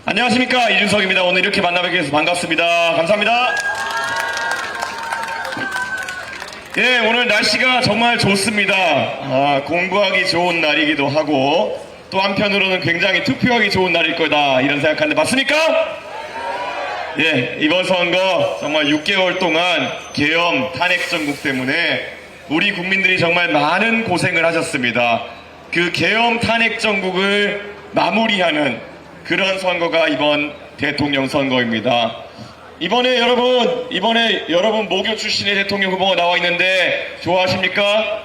안녕하십니까, 이준석입니다. 오늘 이렇게 만나뵙게 돼서 반갑습니다. 감사합니다. 예, 오늘 날씨가 정말 좋습니다. 공부하기 좋은 날이기도 하고 또 한편으로는 굉장히 투표하기 좋은 날일 거다 이런 생각하는데 맞습니까? 예, 이번 선거 정말 6개월 동안 계엄 탄핵 정국 때문에 우리 국민들이 정말 많은 고생을 하셨습니다. 그 계엄 탄핵 정국을 마무리하는 그런 선거가 이번 대통령 선거입니다. 이번에 여러분 모교 출신의 대통령 후보가 나와 있는데 좋아하십니까?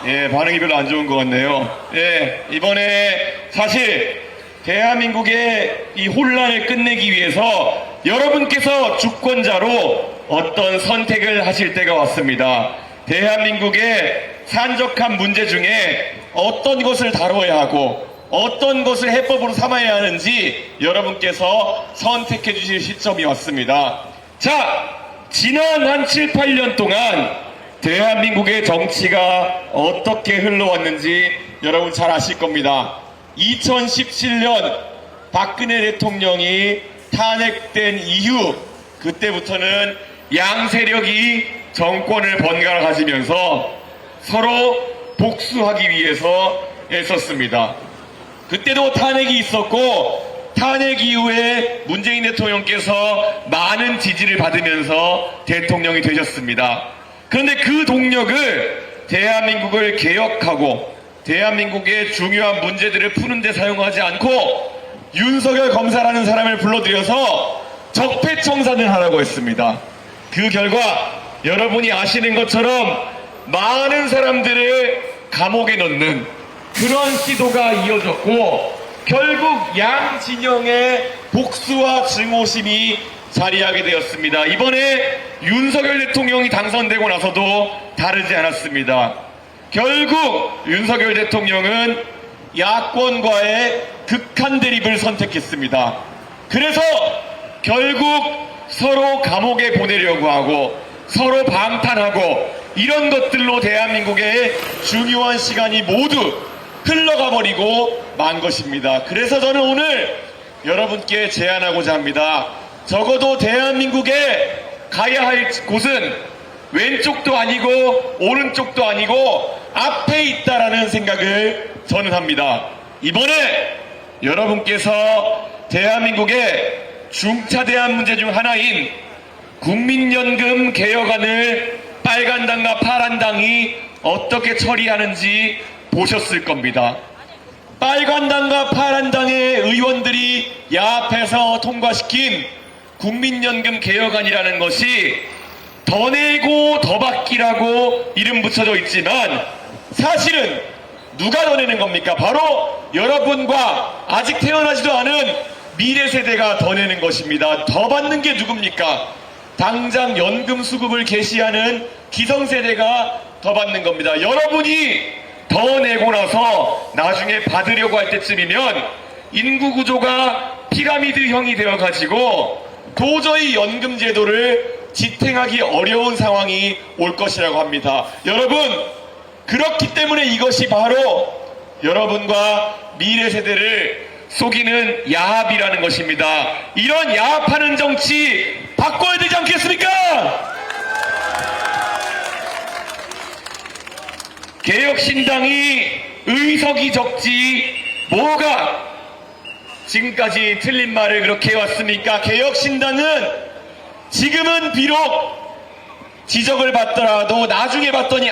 예, 반응이 별로 안 좋은 것 같네요. 예, 이번에 사실 대한민국의 이 혼란을 끝내기 위해서 여러분께서 주권자로 어떤 선택을 하실 때가 왔습니다. 대한민국의 산적한 문제 중에 어떤 것을 다뤄야 하고 어떤 것을 해법으로 삼아야 하는지 여러분께서 선택해 주실 시점이 왔습니다. 자, 지난 한 7, 8년 동안 대한민국의 정치가 어떻게 흘러왔는지 여러분 잘 아실 겁니다. 2017년 박근혜 대통령이 탄핵된 이후 그때부터는 양세력이 정권을 번갈아 가지면서 서로 복수하기 위해서 애썼습니다. 그때도 탄핵이 있었고 탄핵 이후에 문재인 대통령께서 많은 지지를 받으면서 대통령이 되셨습니다. 그런데 그 동력을 대한민국을 개혁하고 대한민국의 중요한 문제들을 푸는 데 사용하지 않고 윤석열 검사라는 사람을 불러들여서 적폐청산을 하라고 했습니다. 그 결과 여러분이 아시는 것처럼 많은 사람들을 감옥에 넣는 그런 시도가 이어졌고 결국 양 진영의 복수와 증오심이 자리하게 되었습니다. 이번에 윤석열 대통령이 당선되고 나서도 다르지 않았습니다. 결국 윤석열 대통령은 야권과의 극한 대립을 선택했습니다. 그래서 결국 서로 감옥에 보내려고 하고 서로 방탄하고 이런 것들로 대한민국의 중요한 시간이 모두 흘러가 버리고 만 것입니다. 그래서 저는 오늘 여러분께 제안하고자 합니다. 적어도 대한민국에 가야 할 곳은 왼쪽도 아니고 오른쪽도 아니고 앞에 있다라는 생각을 저는 합니다. 이번에 여러분께서 대한민국의 중차대한 문제 중 하나인 국민연금 개혁안을 빨간당과 파란당이 어떻게 처리하는지 보셨을 겁니다. 빨간당과 파란당의 의원들이 야합해서 통과시킨 국민연금 개혁안이라는 것이 더 내고 더 받기라고 이름 붙여져 있지만 사실은 누가 더 내는 겁니까? 바로 여러분과 아직 태어나지도 않은 미래 세대가 더 내는 것입니다. 더 받는 게 누굽니까? 당장 연금 수급을 개시하는 기성세대가 더 받는 겁니다. 여러분이 더 내고 나서 나중에 받으려고 할 때쯤이면 인구 구조가 피라미드형이 되어가지고 도저히 연금 제도를 지탱하기 어려운 상황이 올 것이라고 합니다. 여러분, 그렇기 때문에 이것이 바로 여러분과 미래 세대를 속이는 야합이라는 것입니다. 이런 야합하는 정치 바꿔야 되지 않겠습니까? 개혁신당이 의석이 적지 뭐가 지금까지 틀린 말을 그렇게 해왔습니까? 개혁신당은 지금은 비록 지적을 받더라도 나중에 봤더니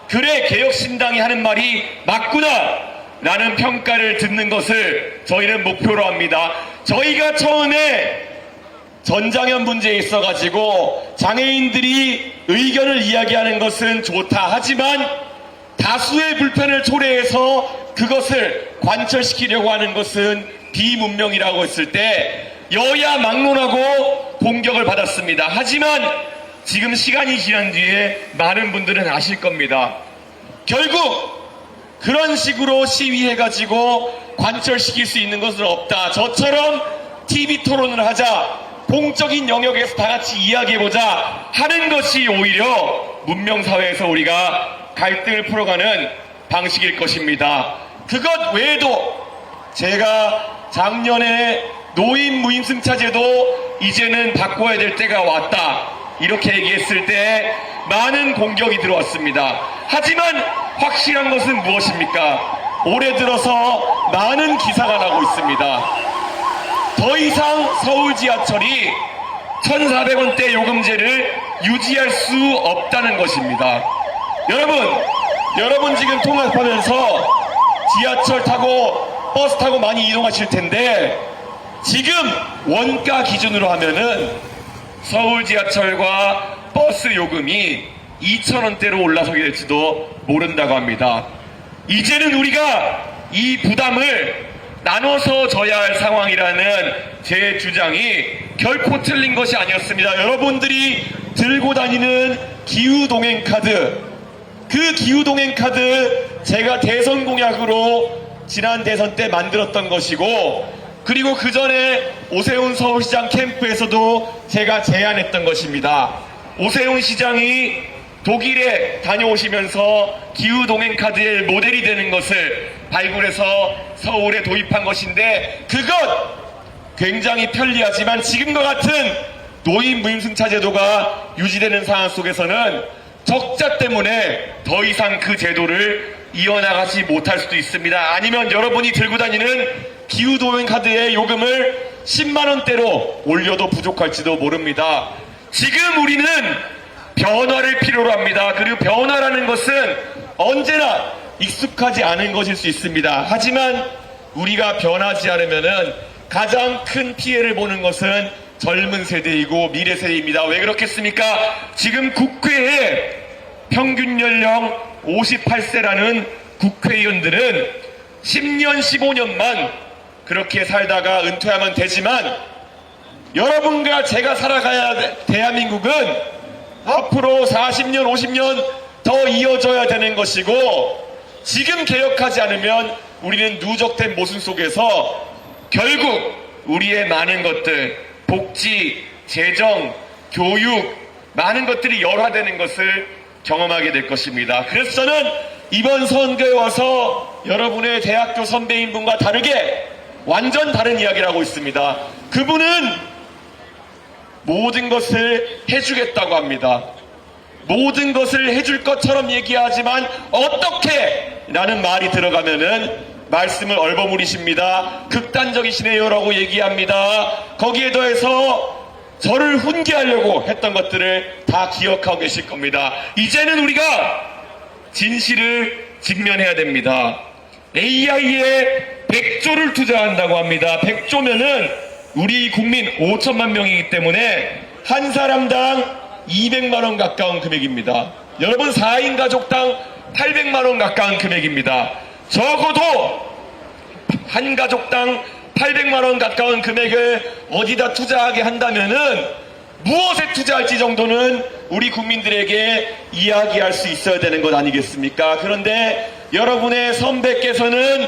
그래 개혁신당이 하는 말이 맞구나 라는 평가를 듣는 것을 저희는 목표로 합니다. 저희가 처음에 전장현 문제에 있어가지고 장애인들이 의견을 이야기하는 것은 좋다 하지만 다수의 불편을 초래해서 그것을 관철시키려고 하는 것은 비문명이라고 했을 때 여야 막론하고 공격을 받았습니다. 하지만 지금 시간이 지난 뒤에 많은 분들은 아실 겁니다. 결국 그런 식으로 시위해가지고 관철시킬 수 있는 것은 없다. 저처럼 TV 토론을 하자, 공적인 영역에서 다 같이 이야기해보자 하는 것이 오히려 문명사회에서 우리가 갈등을 풀어가는 방식일 것입니다. 그것 외에도 제가 작년에 노인 무임승차제도 이제는 바꿔야 될 때가 왔다 이렇게 얘기했을 때 많은 공격이 들어왔습니다. 하지만 확실한 것은 무엇입니까? 올해 들어서 많은 기사가 나고 있습니다. 더 이상 서울 지하철이 1,400원대 요금제를 유지할 수 없다는 것입니다. 여러분 지금 통합하면서 지하철 타고 버스 타고 많이 이동하실 텐데 지금 원가 기준으로 하면은 서울 지하철과 버스 요금이 2,000원대로 올라서게 될지도 모른다고 합니다. 이제는 우리가 이 부담을 나눠서 져야 할 상황이라는 제 주장이 결코 틀린 것이 아니었습니다. 여러분들이 들고 다니는 기후동행카드, 그 기후동행카드 제가 대선 공약으로 지난 대선 때 만들었던 것이고, 그리고 그 전에 오세훈 서울시장 캠프에서도 제가 제안했던 것입니다. 오세훈 시장이 독일에 다녀오시면서 기후동행카드의 모델이 되는 것을 발굴해서 서울에 도입한 것인데, 그것 굉장히 편리하지만 지금과 같은 노인 무임승차 제도가 유지되는 상황 속에서는 적자 때문에 더 이상 그 제도를 이어나가지 못할 수도 있습니다. 아니면 여러분이 들고 다니는 기후동행카드의 요금을 10만원대로 올려도 부족할지도 모릅니다. 지금 우리는 변화를 필요로 합니다. 그리고 변화라는 것은 언제나 익숙하지 않은 것일 수 있습니다. 하지만 우리가 변하지 않으면은 가장 큰 피해를 보는 것은 젊은 세대이고 미래 세대입니다. 왜 그렇겠습니까? 지금 국회에 평균 연령 58세라는 국회의원들은 10년, 15년만 그렇게 살다가 은퇴하면 되지만, 여러분과 제가 살아가야 대한민국은 앞으로 40년, 50년 더 이어져야 되는 것이고, 지금 개혁하지 않으면 우리는 누적된 모순 속에서 결국 우리의 많은 것들, 복지, 재정, 교육, 많은 것들이 열화되는 것을 경험하게 될 것입니다. 그래서 저는 이번 선거에 와서 여러분의 대학교 선배인분과 다르게 완전 다른 이야기를 하고 있습니다. 그분은 모든 것을 해주겠다고 합니다. 모든 것을 해줄 것처럼 얘기하지만 어떻게? 라는 말이 들어가면은 말씀을 얼버무리십니다. 극단적이시네요 라고 얘기합니다. 거기에 더해서 저를 훈계하려고 했던 것들을 다 기억하고 계실 겁니다. 이제는 우리가 진실을 직면해야 됩니다. AI에 100조를 투자한다고 합니다. 100조면은 우리 국민 5천만 명이기 때문에 한 사람당 200만원 가까운 금액입니다. 여러분 4인 가족당 800만원 가까운 금액입니다. 적어도 한 가족당 800만원 가까운 금액을 어디다 투자하게 한다면은 무엇에 투자할지 정도는 우리 국민들에게 이야기할 수 있어야 되는 것 아니겠습니까? 그런데 여러분의 선배께서는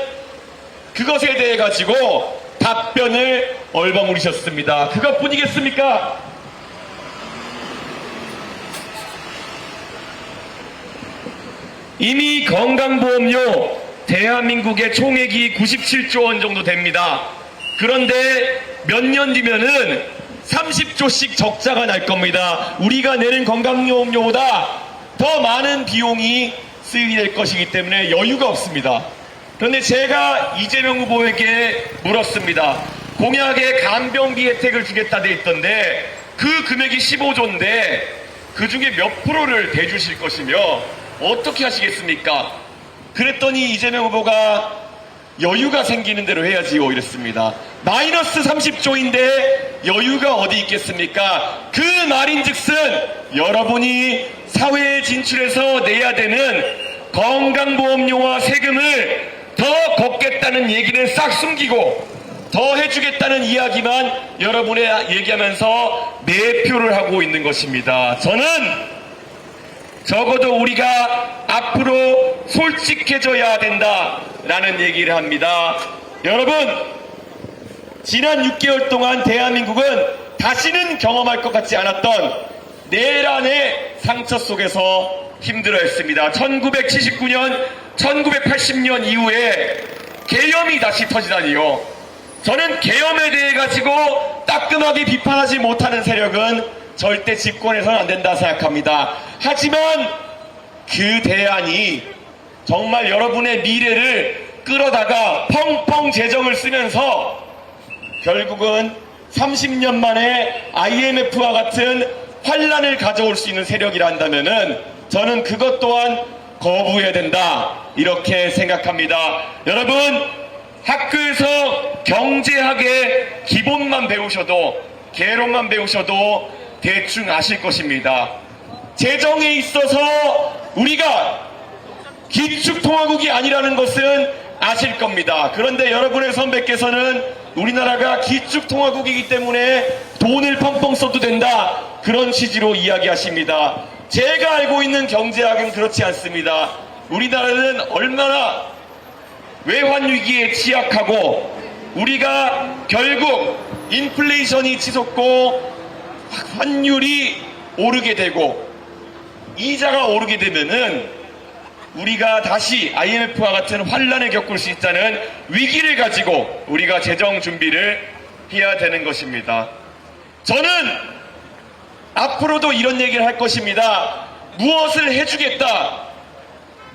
그것에 대해 가지고 답변을 얼버무리셨습니다. 그것뿐이겠습니까? 이미 건강보험료 대한민국의 총액이 97조 원 정도 됩니다. 그런데 몇 년 뒤면은 30조씩 적자가 날 겁니다. 우리가 내는 건강보험료보다 더 많은 비용이 쓰이게 될 것이기 때문에 여유가 없습니다. 그런데 제가 이재명 후보에게 물었습니다. 공약에 간병비 혜택을 주겠다 돼 있던데 그 금액이 15조인데 그 중에 몇 프로를 대주실 것이며 어떻게 하시겠습니까? 그랬더니 이재명 후보가 여유가 생기는 대로 해야지요 이랬습니다. 마이너스 30조인데 여유가 어디 있겠습니까? 그 말인즉슨 여러분이 사회에 진출해서 내야 되는 건강보험료와 세금을 더 걷겠다는 얘기는 싹 숨기고 더 해주겠다는 이야기만 여러분의 얘기하면서 매표를 하고 있는 것입니다. 저는 적어도 우리가 앞으로 솔직해져야 된다라는 얘기를 합니다. 여러분, 지난 6개월 동안 대한민국은 다시는 경험할 것 같지 않았던 내란의 상처 속에서 힘들어했습니다. 1979년, 1980년 이후에 계엄이 다시 터지다니요. 저는 계엄에 대해 가지고 따끔하게 비판하지 못하는 세력은 절대 집권해서는 안 된다 생각합니다. 하지만 그 대안이 정말 여러분의 미래를 끌어다가 펑펑 재정을 쓰면서 결국은 30년 만에 IMF와 같은 환란을 가져올 수 있는 세력이란다면은 저는 그것 또한 거부해야 된다 이렇게 생각합니다. 여러분 학교에서 경제학의 기본만 배우셔도 개론만 배우셔도 대충 아실 것입니다. 재정에 있어서 우리가 기축통화국이 아니라는 것은 아실 겁니다. 그런데 여러분의 선배께서는 우리나라가 기축통화국이기 때문에 돈을 펑펑 써도 된다 그런 취지로 이야기하십니다. 제가 알고 있는 경제학은 그렇지 않습니다. 우리나라는 얼마나 외환위기에 취약하고 우리가 결국 인플레이션이 치솟고 환율이 오르게 되고 이자가 오르게 되면은 우리가 다시 IMF와 같은 환란을 겪을 수 있다는 위기를 가지고 우리가 재정 준비를 해야 되는 것입니다. 저는 앞으로도 이런 얘기를 할 것입니다. 무엇을 해주겠다,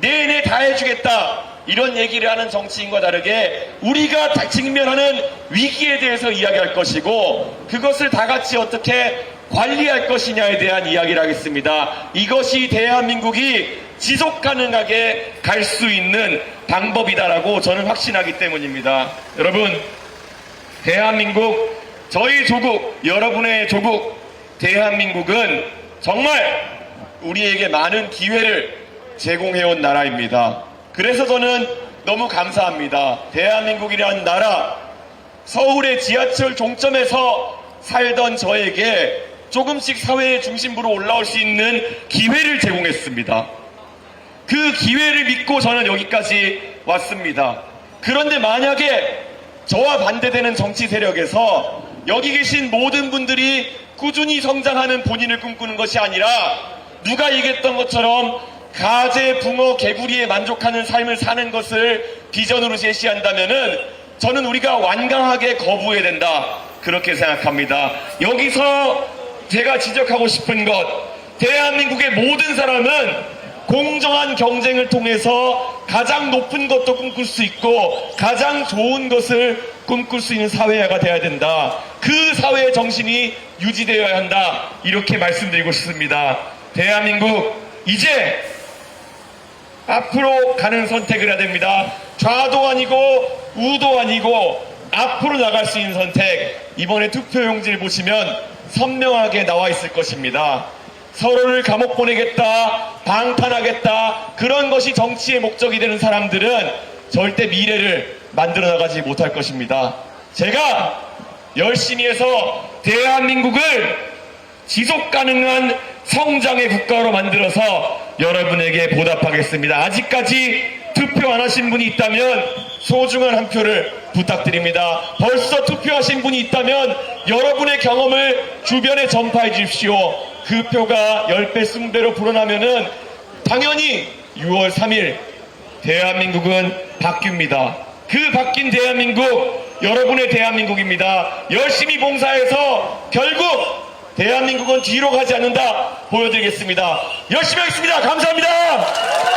내내 다 해주겠다 이런 얘기를 하는 정치인과 다르게 우리가 직면하는 위기에 대해서 이야기할 것이고 그것을 다 같이 어떻게 관리할 것이냐에 대한 이야기를 하겠습니다. 이것이 대한민국이 지속 가능하게 갈 수 있는 방법이다라고 저는 확신하기 때문입니다. 여러분, 대한민국, 저희 조국, 여러분의 조국, 대한민국은 정말 우리에게 많은 기회를 제공해온 나라입니다. 그래서 저는 너무 감사합니다. 대한민국이라는 나라, 서울의 지하철 종점에서 살던 저에게 조금씩 사회의 중심부로 올라올 수 있는 기회를 제공했습니다. 그 기회를 믿고 저는 여기까지 왔습니다. 그런데 만약에 저와 반대되는 정치 세력에서 여기 계신 모든 분들이 꾸준히 성장하는 본인을 꿈꾸는 것이 아니라 누가 얘기했던 것처럼 가재, 붕어, 개구리에 만족하는 삶을 사는 것을 비전으로 제시한다면은 저는 우리가 완강하게 거부해야 된다 그렇게 생각합니다. 여기서 제가 지적하고 싶은 것, 대한민국의 모든 사람은 공정한 경쟁을 통해서 가장 높은 것도 꿈꿀 수 있고 가장 좋은 것을 꿈꿀 수 있는 사회가 돼야 된다. 그 사회의 정신이 유지되어야 한다. 이렇게 말씀드리고 싶습니다. 대한민국 이제 앞으로 가는 선택을 해야 됩니다. 좌도 아니고 우도 아니고 앞으로 나갈 수 있는 선택. 이번에 투표용지를 보시면 선명하게 나와 있을 것입니다. 서로를 감옥 보내겠다, 방탄하겠다, 그런 것이 정치의 목적이 되는 사람들은 절대 미래를 만들어 나가지 못할 것입니다. 제가 열심히 해서 대한민국을 지속 가능한 성장의 국가로 만들어서 여러분에게 보답하겠습니다. 아직까지 투표 안 하신 분이 있다면 소중한 한 표를 부탁드립니다. 벌써 투표하신 분이 있다면 여러분의 경험을 주변에 전파해 주십시오. 그 표가 10배, 20배로 불어나면은 당연히 6월 3일 대한민국은 바뀝니다. 그 바뀐 대한민국, 여러분의 대한민국입니다. 열심히 봉사해서 결국 대한민국은 뒤로 가지 않는다 보여드리겠습니다. 열심히 하겠습니다. 감사합니다.